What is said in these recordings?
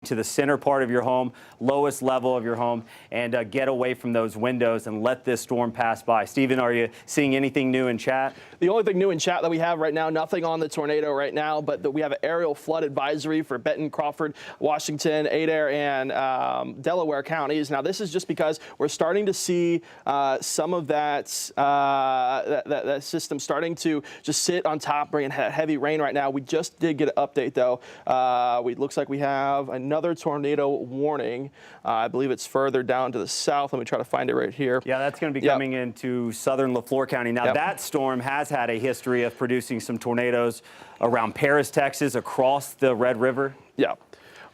to the center part of your home, lowest level of your home, and get away from those windows and let this storm pass by. Stephen, are you seeing anything new in chat? The only thing new in chat that we have right now, nothing on the tornado right now, but we have an aerial flood advisory for Benton, Crawford, Washington, Adair, and Delaware counties. Now, this is just because we're starting to see some of that system starting to just sit on top, bringing heavy rain right now. We just did get an update, though. It looks like we have another tornado warning. I believe it's further down to the south. Let me try to find it right here. Yeah, that's going to be coming into southern LaFleur County. Now, that storm has had a history of producing some tornadoes around Paris, Texas, across the Red River. Yeah.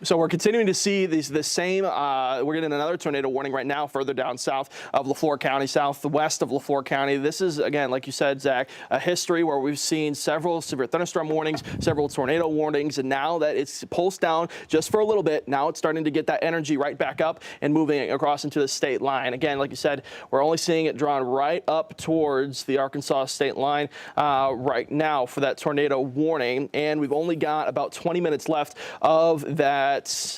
So we're continuing to see the same, we're getting another tornado warning right now further down south of LaFleur County, southwest of LaFleur County. This is, again, like you said, Zach, a history where we've seen several severe thunderstorm warnings, several tornado warnings, and now that it's pulsed down just for a little bit, now it's starting to get that energy right back up and moving across into the state line. Again, like you said, we're only seeing it drawn right up towards the Arkansas state line right now for that tornado warning, and we've only got about 20 minutes left of that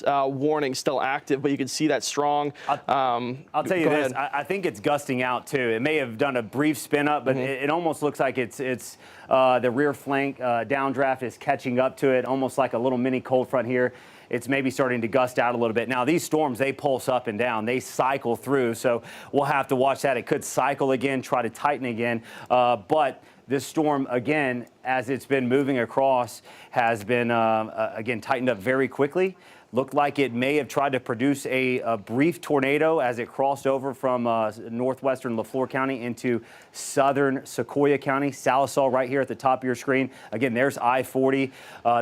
warning still active, but you can see that strong. I'll tell you this, I think it's gusting out too. It may have done a brief spin up, but it almost looks like it's the rear flank downdraft is catching up to it, almost like a little mini cold front here. It's maybe starting to gust out a little bit. Now, these storms, they pulse up and down. They cycle through, so we'll have to watch that. It could cycle again, try to tighten again, but this storm, again, as it's been moving across, has been, again, tightened up very quickly. Looked like it may have tried to produce a brief tornado as it crossed over from northwestern LaFleur County into southern Sequoyah County. Sallisaw right here at the top of your screen. Again, there's I-40.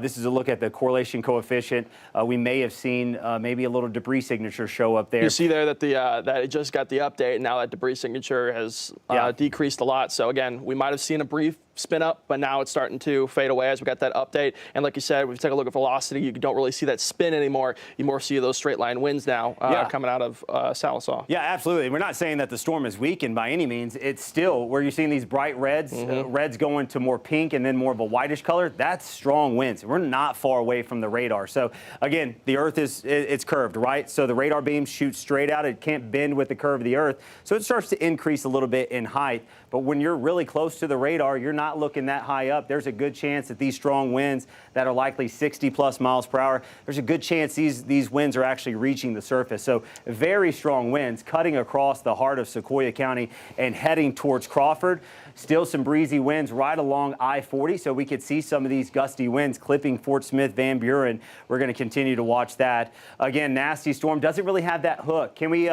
This is a look at the correlation coefficient. We may have seen maybe a little debris signature show up there. You see there that that it just got the update, and now that debris signature has decreased a lot. So again, we might have seen a brief spin up, but now it's starting to fade away as we got that update. And like you said, if you take a look at velocity, you don't really see that spin anymore. You more see those straight line winds now coming out of Sallisaw. Yeah, absolutely. We're not saying that the storm is weakened by any means. It's still where you're seeing these bright reds, reds going to more pink and then more of a whitish color. That's strong winds. We're not far away from the radar. So again, the earth it's curved, right? So the radar beams shoot straight out. It can't bend with the curve of the earth. So it starts to increase a little bit in height. But when you're really close to the radar, you're not looking that high up. There's a good chance that these strong winds that are likely 60+ miles per hour, there's a good chance these winds are actually reaching the surface. So very strong winds cutting across the heart of Sequoyah County and heading towards Crawford. Still some breezy winds right along I-40, so we could see some of these gusty winds clipping Fort Smith, Van Buren. We're going to continue to watch that. Again, nasty storm. Doesn't really have that hook. Can we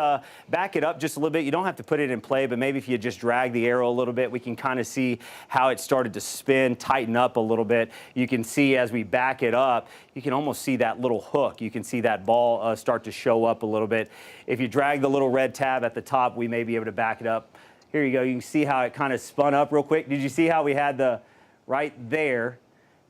back it up just a little bit? You don't have to put it in play, but maybe if you just drag the arrow a little bit, we can kind of see how it started to spin, tighten up a little bit. You can see as we back it up, you can almost see that little hook. You can see that ball start to show up a little bit. If you drag the little red tab at the top, we may be able to back it up. Here you go. You can see how it kind of spun up real quick. Did you see how we had right there,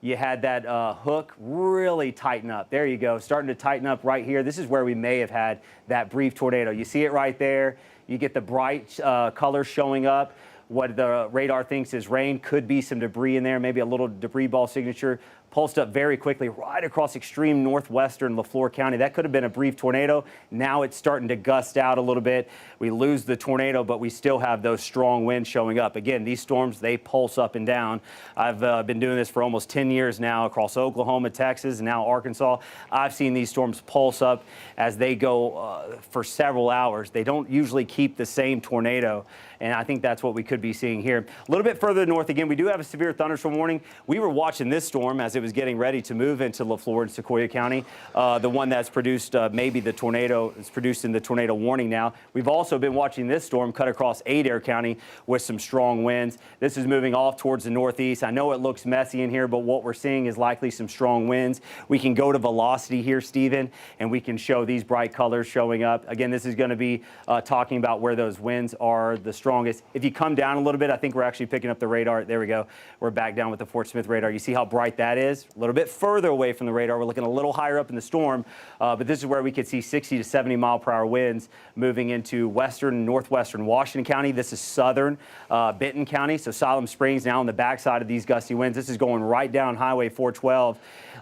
you had that hook really tighten up. There you go. Starting to tighten up right here. This is where we may have had that brief tornado. You see it right there. You get the bright colors showing up. What the radar thinks is rain. Could be some debris in there, maybe a little debris ball signature. Pulsed up very quickly right across extreme northwestern LaFleur County. That could have been a brief tornado. Now it's starting to gust out a little bit. We lose the tornado, but we still have those strong winds showing up. Again, these storms, they pulse up and down. I've been doing this for almost 10 years now across Oklahoma, Texas, and now Arkansas. I've seen these storms pulse up as they go for several hours. They don't usually keep the same tornado, and I think that's what we could be seeing here. A little bit further north again, we do have a severe thunderstorm warning. We were watching this storm as it was getting ready to move into LaFleur and Sequoyah County. The one that's produced maybe the tornado is produced in the tornado warning now. We've also been watching this storm cut across Adair County with some strong winds. This is moving off towards the northeast. I know it looks messy in here, but what we're seeing is likely some strong winds. We can go to velocity here, Stephen, and we can show these bright colors showing up. Again, this is going to be talking about where those winds are the strongest. If you come down a little bit, I think we're actually picking up the radar. There we go. We're back down with the Fort Smith radar. You see how bright that is? is. A little bit further away from the radar. We're looking a little higher up in the storm, but this is where we could see 60 to 70 mile per hour winds moving into western and northwestern Washington County. This is southern Benton County, so Siloam Springs now on the backside of these gusty winds. This is going right down Highway 412.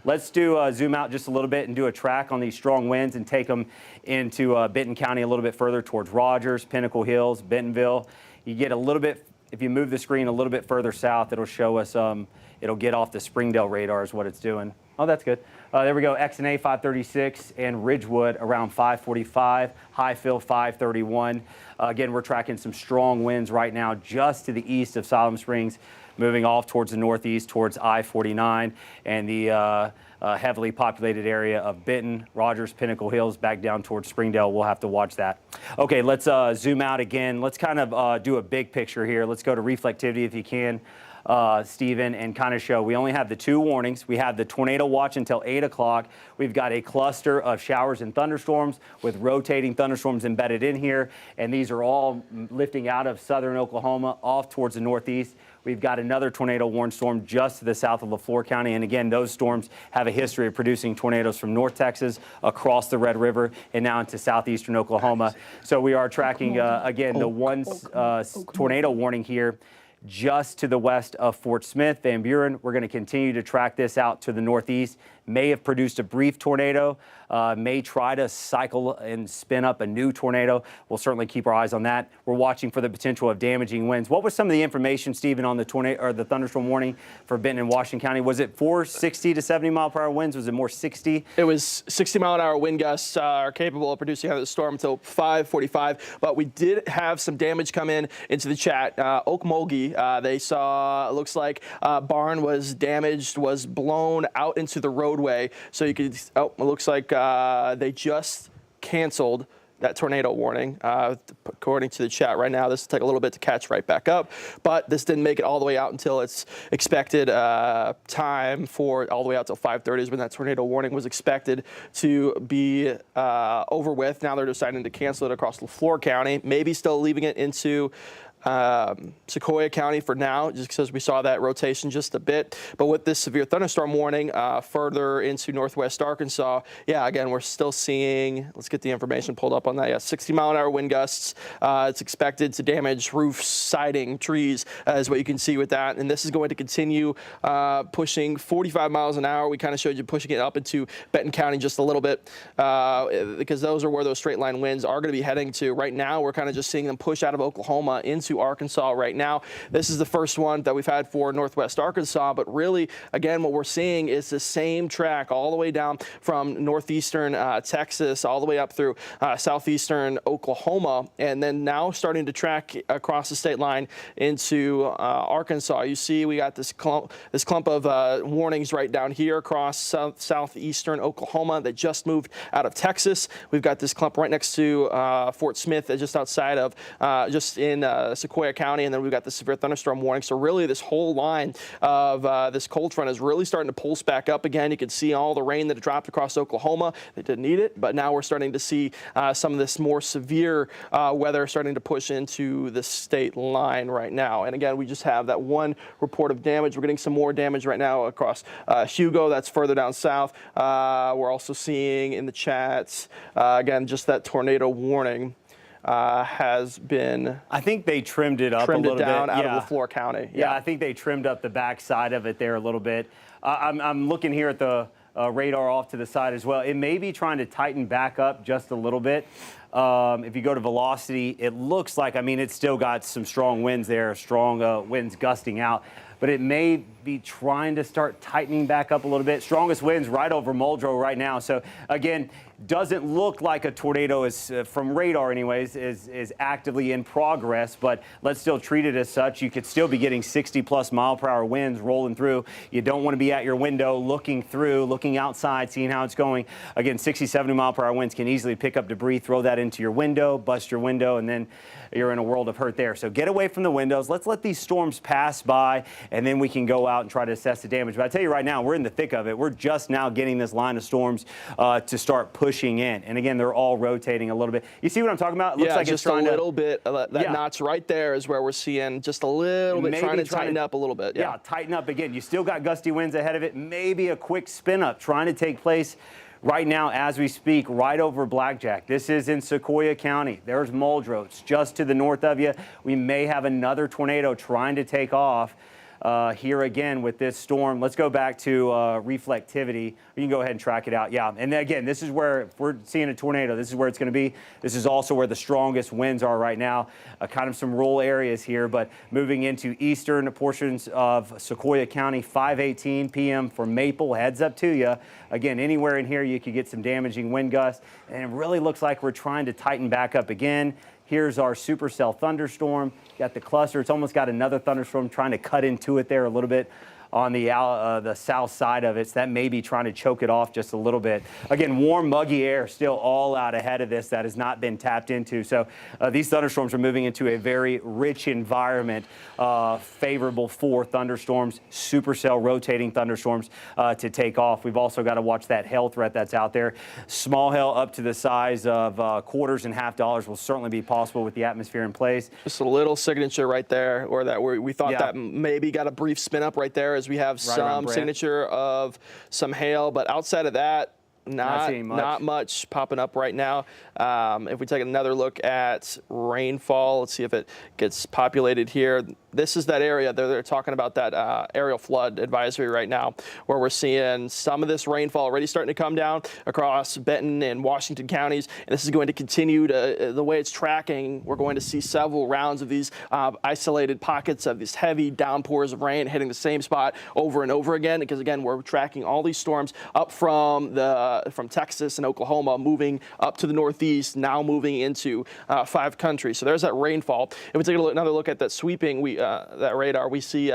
Let's zoom out just a little bit and do a track on these strong winds and take them into Benton County a little bit further towards Rogers, Pinnacle Hills, Bentonville. You get a little bit, if you move the screen a little bit further south, it'll show us, it'll get off the Springdale radar is what it's doing. Oh, that's good. There we go, X&A 536 and Ridgewood around 545, Highfield 531. Again, we're tracking some strong winds right now just to the east of Siloam Springs, moving off towards the northeast towards I-49 and the heavily populated area of Benton, Rogers, Pinnacle Hills, back down towards Springdale. We'll have to watch that. Okay, let's zoom out again. Let's kind of do a big picture here. Let's go to reflectivity if you can, Stephen, and kind of show we only have the 2 warnings. We have the tornado watch until 8 o'clock. We've got a cluster of showers and thunderstorms with rotating thunderstorms embedded in here, and these are all lifting out of southern Oklahoma off towards the northeast. We've got another tornado warned storm just to the south of LaFleur County. And again, those storms have a history of producing tornadoes from North Texas across the Red River and now into southeastern Oklahoma. So we are tracking, again, the one tornado warning here just to the west of Fort Smith, Van Buren. We're going to continue to track this out to the northeast. May have produced a brief tornado, may try to cycle and spin up a new tornado. We'll certainly keep our eyes on that. We're watching for the potential of damaging winds. What was some of the information, Stephen, on the tornado or the thunderstorm warning for Benton and Washington County? Was it 60 to 70 mile per hour winds? Was it more 60? It was 60 mile an hour wind gusts are capable of producing out of the storm until 5:45. But we did have some damage come into the chat. Okmulgee, they saw, it looks like barn was damaged, was blown out into the roadway. So you could, it looks like they just canceled that tornado warning. According to the chat right now, this will take a little bit to catch right back up, but this didn't make it all the way out until its expected time for all the way out till 5:30 is when that tornado warning was expected to be over with. Now they're deciding to cancel it across LaFleur County, maybe still leaving it into Sequoia County for now, just because we saw that rotation just a bit. But with this severe thunderstorm warning further into northwest Arkansas, yeah, again, we're still seeing, let's get the information pulled up on that. Yeah, 60 mile an hour wind gusts. It's expected to damage roofs, siding, trees, is what you can see with that. And this is going to continue pushing 45 miles an hour. We kind of showed you pushing it up into Benton County just a little bit because those are where those straight line winds are going to be heading to. Right now, we're kind of just seeing them push out of Oklahoma into Arkansas right now. This is the first one that we've had for northwest Arkansas, but really, again, what we're seeing is the same track all the way down from northeastern Texas all the way up through southeastern Oklahoma, and then now starting to track across the state line into Arkansas. You see we got this clump of warnings right down here across southeastern Oklahoma that just moved out of Texas. We've got this clump right next to Fort Smith, just outside of, just in Sequoia County, and then we've got the severe thunderstorm warning. So really this whole line of this cold front is really starting to pulse back up again. You can see all the rain that dropped across Oklahoma. They didn't need it, but now we're starting to see some of this more severe weather starting to push into the state line right now. And again, we just have that one report of damage. We're getting some more damage right now across Hugo. That's further down south. We're also seeing in the chats, again, just that tornado warning has been. I think they trimmed it up a little bit. Out of LaFleur County. Yeah, I think they trimmed up the back side of it there a little bit. I'm looking here at the radar off to the side as well. It may be trying to tighten back up just a little bit. If you go to velocity, it looks like, I mean, it's still got some strong winds there, strong winds gusting out, but it may be trying to start tightening back up a little bit. Strongest winds right over Muldrow right now. So again, doesn't look like a tornado is, from radar anyways, is actively in progress, but let's still treat it as such. You could still be getting 60 plus mile per hour winds rolling through. You don't want to be at your window looking through, looking outside, seeing how it's going. Again, 60, 70 mile per hour winds can easily pick up debris, throw that into your window, bust your window, and then you're in a world of hurt there. So get away from the windows. Let's let these storms pass by and then we can go out and try to assess the damage. But I tell you right now, we're in the thick of it. We're just now getting this line of storms to start pushing in. And again, they're all rotating a little bit. You see what I'm talking about? It looks like just it's trying a little bit. That Yeah. notch right there is where we're seeing just a little bit, Maybe trying to tighten up a little bit. Yeah, tighten up again. You still got gusty winds ahead of it. Maybe a quick spin up trying to take place right now as we speak, right over Blackjack. This is in Sequoyah County. There's Muldrow just to the north of you. We may have another tornado trying to take off here again with this storm. Let's go back to reflectivity. You can go ahead and track it out. Yeah, and again, this is where, if we're seeing a tornado, this is where it's going to be. This is also where the strongest winds are right now. Kind of some rural areas here, but moving into eastern portions of Sequoyah County, 5:18 p.m. for Maple. Heads up to you. Again, anywhere in here you could get some damaging wind gusts, and it really looks like we're trying to tighten back up again. Here's our supercell thunderstorm. Got the cluster. It's almost got another thunderstorm trying to cut into it there a little bit on the south side of it. So that may be trying to choke it off just a little bit. Again, warm, muggy air still all out ahead of this that has not been tapped into. So these thunderstorms are moving into a very rich environment, favorable for thunderstorms, supercell rotating thunderstorms to take off. We've also got to watch that hail threat that's out there. Small hail up to the size of quarters and half dollars will certainly be possible with the atmosphere in place. Just a little signature right there, or that we thought that maybe got a brief spin up right there as we have some signature of some hail, but outside of that, not much popping up right now. If we take another look at rainfall, let's see if it gets populated here. This is that area. They're talking about that aerial flood advisory right now, where we're seeing some of this rainfall already starting to come down across Benton and Washington counties. And this is going to continue to, the way it's tracking, we're going to see several rounds of these isolated pockets of these heavy downpours of rain hitting the same spot over and over again. Because again, we're tracking all these storms up from Texas and Oklahoma, moving up to the northeast, now moving into 5 countries. So there's that rainfall. If we take another look at that sweeping, that radar, we see,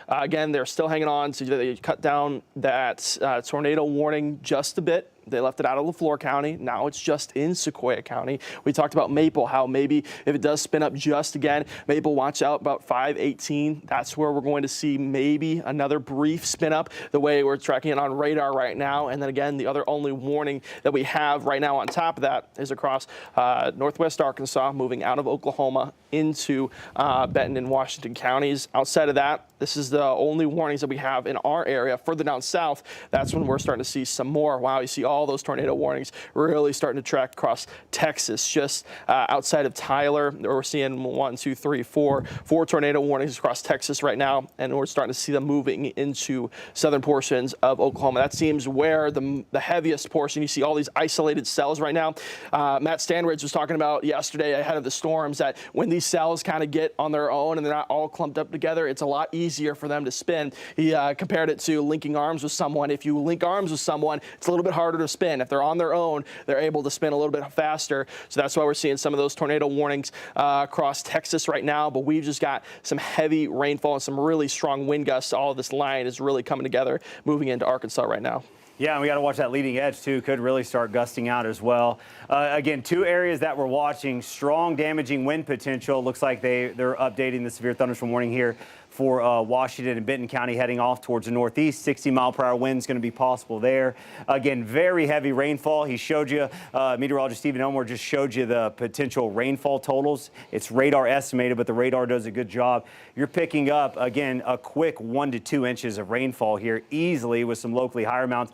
again, they're still hanging on. So they cut down that tornado warning just a bit. They left it out of LaFleur County. Now it's just in Sequoyah County. We talked about Maple, how maybe if it does spin up just again, Maple, watch out about 5:18. That's where we're going to see maybe another brief spin up, the way we're tracking it on radar right now. And then again, the other only warning that we have right now on top of that is across northwest Arkansas, moving out of Oklahoma into Benton and Washington counties. Outside of that, this is the only warnings that we have in our area. Further down south, that's when we're starting to see some more. Wow, you see all those tornado warnings really starting to track across Texas. Just outside of Tyler, we're seeing 4 tornado warnings across Texas right now, and we're starting to see them moving into southern portions of Oklahoma. That seems where the heaviest portion. You see all these isolated cells right now. Matt Standridge was talking about yesterday ahead of the storms that when these cells kind of get on their own and they're not all clumped up together, it's a lot easier for them to spin. He compared it to linking arms with someone. If you link arms with someone, it's a little bit harder to spin. If they're on their own, they're able to spin a little bit faster. So that's why we're seeing some of those tornado warnings across Texas right now. But we've just got some heavy rainfall and some really strong wind gusts. All of this line is really coming together, moving into Arkansas right now. Yeah, and we got to watch that leading edge, too. Could really start gusting out as well. Again, 2 areas that we're watching. Strong damaging wind potential. Looks like they're updating the severe thunderstorm warning here for Washington and Benton County heading off towards the northeast. 60-mile-per-hour winds going to be possible there. Again, very heavy rainfall. He showed you, meteorologist Stephen Elmore just showed you the potential rainfall totals. It's radar estimated, but the radar does a good job. You're picking up, again, a quick 1 to 2 inches of rainfall here easily with some locally higher amounts.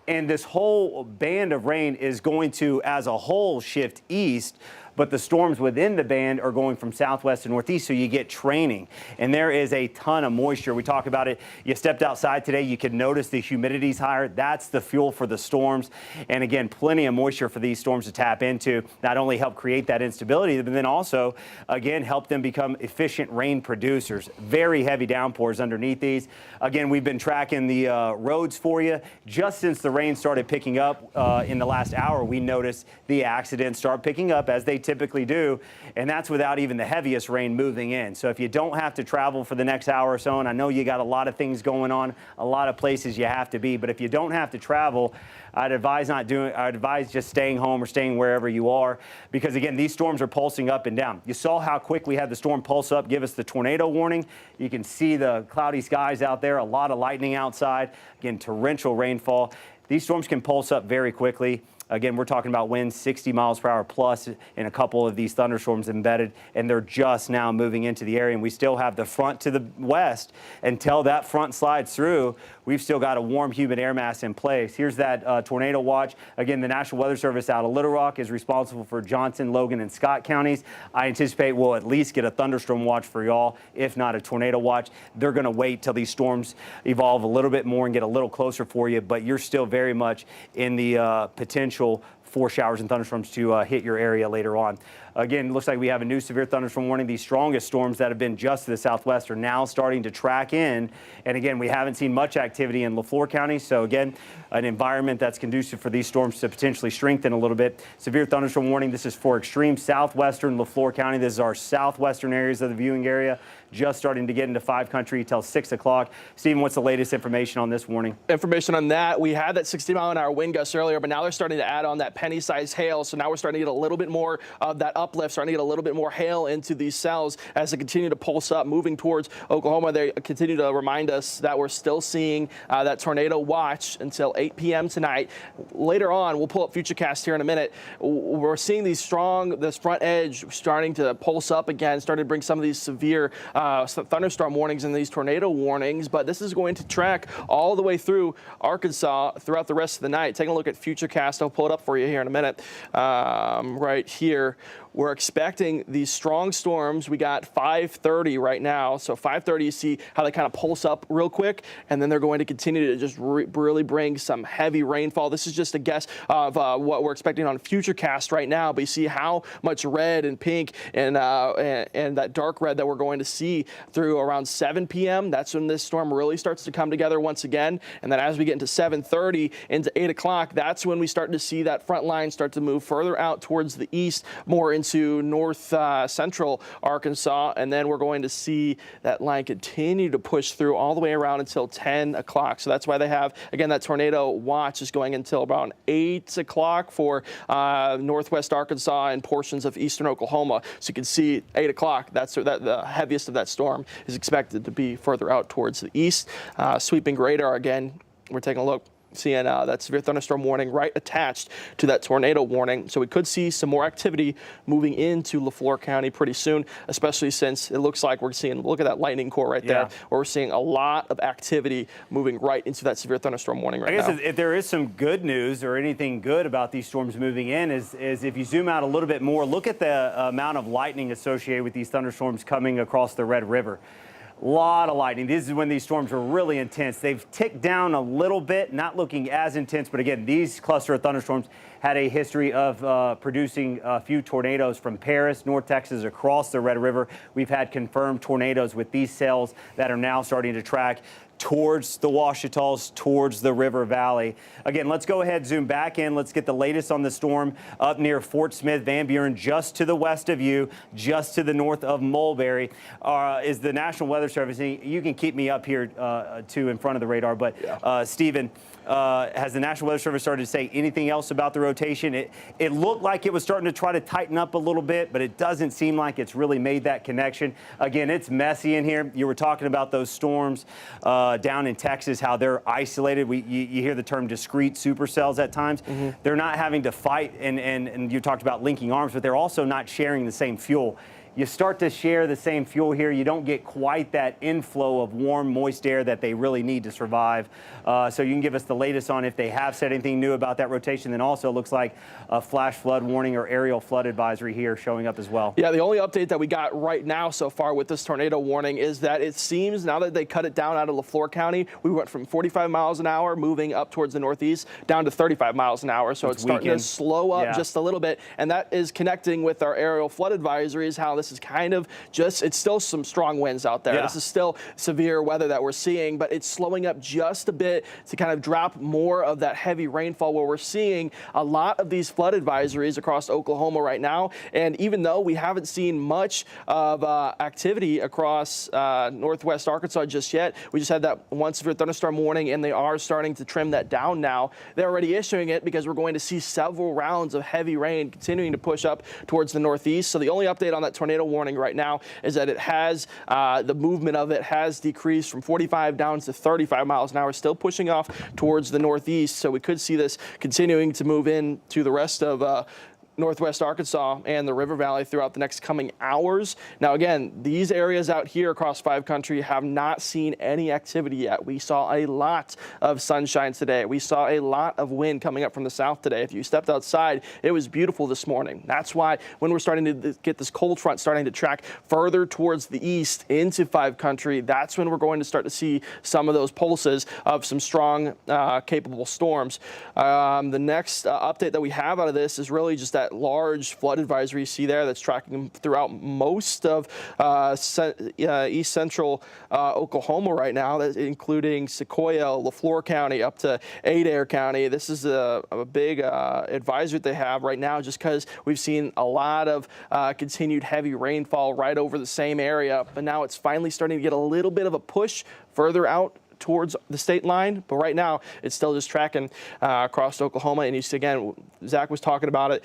And this whole band of rain is going to, as a whole, shift east. But the storms within the band are going from southwest to northeast, so you get training. And there is a ton of moisture. We talk about it. You stepped outside today, you could notice the humidity's higher. That's the fuel for the storms. And again, plenty of moisture for these storms to tap into. Not only help create that instability, but then also, again, help them become efficient rain producers. Very heavy downpours underneath these. Again, we've been tracking the roads for you. Just since the rain started picking up in the last hour, we noticed the accidents start picking up as they typically do, and that's without even the heaviest rain moving in. So if you don't have to travel for the next hour or so, and I know you got a lot of things going on, a lot of places you have to be, but if you don't have to travel, I'd advise just staying home or staying wherever you are, because again, these storms are pulsing up and down. You saw how quick we had the storm pulse up, give us the tornado warning. You can see the cloudy skies out there, a lot of lightning outside, again, torrential rainfall. These storms can pulse up very quickly. Again, we're talking about winds 60 miles per hour plus in a couple of these thunderstorms embedded, and they're just now moving into the area. And we still have the front to the west. Until that front slides through, we've still got a warm, humid air mass in place. Here's that tornado watch. Again, the National Weather Service out of Little Rock is responsible for Johnson, Logan, and Scott counties. I anticipate we'll at least get a thunderstorm watch for y'all, if not a tornado watch. They're going to wait till these storms evolve a little bit more and get a little closer for you, but you're still very much in the potential for showers and thunderstorms to hit your area later on. Again, looks like we have a new severe thunderstorm warning. These strongest storms that have been just to the southwest are now starting to track in. And again, we haven't seen much activity in LaFleur County. So again, an environment that's conducive for these storms to potentially strengthen a little bit. Severe thunderstorm warning. This is for extreme southwestern LaFleur County. This is our southwestern areas of the viewing area. Just starting to get into 5 country till 6 o'clock. Stephen, what's the latest information on this warning? Information on that, we had that 60-mile-an-hour wind gust earlier, but now they're starting to add on that penny-sized hail. So now we're starting to get a little bit more of that uplift, starting to get a little bit more hail into these cells as they continue to pulse up, moving towards Oklahoma. They continue to remind us that we're still seeing that tornado watch until 8 p.m. tonight. Later on, we'll pull up Futurecast here in a minute. We're seeing these this front edge starting to pulse up again, starting to bring some of these severe thunderstorm warnings and these tornado warnings, but this is going to track all the way through Arkansas throughout the rest of the night. Taking a look at Futurecast, I'll pull it up for you here in a minute. Right here, we're expecting these strong storms. We got 5:30 right now. So 5:30, you see how they kind of pulse up real quick, and then they're going to continue to just really bring some heavy rainfall. This is just a guess of what we're expecting on Futurecast right now, but you see how much red and pink and that dark red that we're going to see through around 7 p.m. That's when this storm really starts to come together once again. And then as we get into 7:30 into 8 o'clock, that's when we start to see that front line start to move further out towards the east, more into north central Arkansas. And then we're going to see that line continue to push through all the way around until 10 o'clock. So that's why they have, again, that tornado watch is going until around 8 o'clock for northwest Arkansas and portions of eastern Oklahoma. So you can see 8 o'clock, that's the heaviest of that storm is expected to be further out towards the east. Sweeping radar again, we're taking a look, seeing that severe thunderstorm warning right attached to that tornado warning. So we could see some more activity moving into LaFleur County pretty soon, especially since it looks like we're seeing, look at that lightning core right there, where we're seeing a lot of activity moving right into that severe thunderstorm warning right now. I guess if there is some good news or anything good about these storms moving in is if you zoom out a little bit more, look at the amount of lightning associated with these thunderstorms coming across the Red River. A lot of lightning. This is when these storms are really intense. They've ticked down a little bit, not looking as intense, but again, these cluster of thunderstorms had a history of producing a few tornadoes from Paris, North Texas, across the Red River. We've had confirmed tornadoes with these cells that are now starting to track towards the Ouachitas, towards the river valley. Again, let's go ahead, zoom back in. Let's get the latest on the storm up near Fort Smith, Van Buren, just to the west of you, just to the north of Mulberry, is the National Weather Service. You can keep me up here, too, in front of the radar, but Stephen, has the National Weather Service started to say anything else about the rotation? It looked like it was starting to try to tighten up a little bit, but it doesn't seem like it's really made that connection. Again, it's messy in here. You were talking about those storms down in Texas, how they're isolated. You hear the term discrete supercells at times. They're not having to fight, and you talked about linking arms, but they're also not sharing the same fuel. You start to share the same fuel here, you don't get quite that inflow of warm, moist air that they really need to survive. So you can give us the latest on if they have said anything new about that rotation. Then also it looks like a flash flood warning or aerial flood advisory here showing up as well. Yeah, the only update that we got right now so far with this tornado warning is that it seems now that they cut it down out of LaFleur County, we went from 45 miles an hour moving up towards the northeast down to 35 miles an hour. So it's starting to slow up just a little bit. And that is connecting with our aerial flood advisories, how this is kind of just, it's still some strong winds out there. Yeah. This is still severe weather that we're seeing, but it's slowing up just a bit to kind of drop more of that heavy rainfall, where we're seeing a lot of these flood advisories across Oklahoma right now. And even though we haven't seen much of activity across northwest Arkansas just yet, we just had that one severe thunderstorm warning, and they are starting to trim that down now. They're already issuing it because we're going to see several rounds of heavy rain continuing to push up towards the northeast. So the only update on that tornado warning right now is that it has, the movement of it has decreased from 45 down to 35 miles an hour, still pushing off towards the northeast. So we could see this continuing to move in to the rest of northwest Arkansas and the River Valley throughout the next coming hours. Now, again, these areas out here across 5 country have not seen any activity yet. We saw a lot of sunshine today. We saw a lot of wind coming up from the south today. If you stepped outside, it was beautiful this morning. That's why when we're starting to get this cold front starting to track further towards the east into 5 country, that's when we're going to start to see some of those pulses of some strong, capable storms. The next update that we have out of this is really just that large flood advisory you see there that's tracking throughout most of east central Oklahoma right now, including Sequoia, LaFleur County, up to Adair County. This is a big advisory that they have right now, just because we've seen a lot of continued heavy rainfall right over the same area, but now it's finally starting to get a little bit of a push further out towards the state line, but right now it's still just tracking across Oklahoma. And you see, again, Zach was talking about it.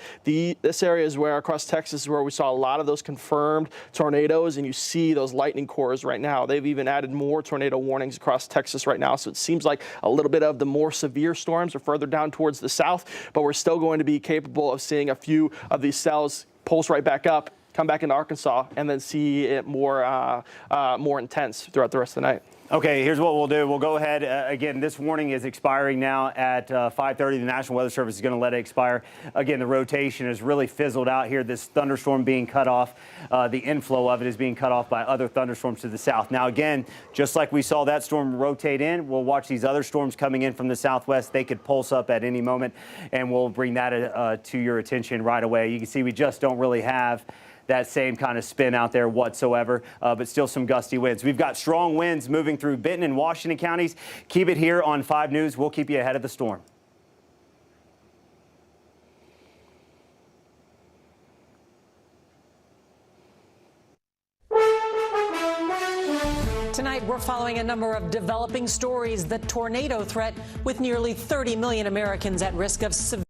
This area is where across Texas is where we saw a lot of those confirmed tornadoes, and you see those lightning cores right now. They've even added more tornado warnings across Texas right now. So it seems like a little bit of the more severe storms are further down towards the south, but we're still going to be capable of seeing a few of these cells pulse right back up, come back into Arkansas, and then see it more intense throughout the rest of the night. Okay, here's what we'll do. We'll go ahead. Again, this warning is expiring now at 5:30. The National Weather Service is going to let it expire. Again, the rotation has really fizzled out here. This thunderstorm being cut off, the inflow of it is being cut off by other thunderstorms to the south. Now, again, just like we saw that storm rotate in, we'll watch these other storms coming in from the southwest. They could pulse up at any moment, and we'll bring that to your attention right away. You can see we just don't really have that same kind of spin out there whatsoever, but still some gusty winds. We've got strong winds moving through Benton and Washington counties. Keep it here on 5 News. We'll keep you ahead of the storm. Tonight, we're following a number of developing stories. The tornado threat with nearly 30 million Americans at risk of severe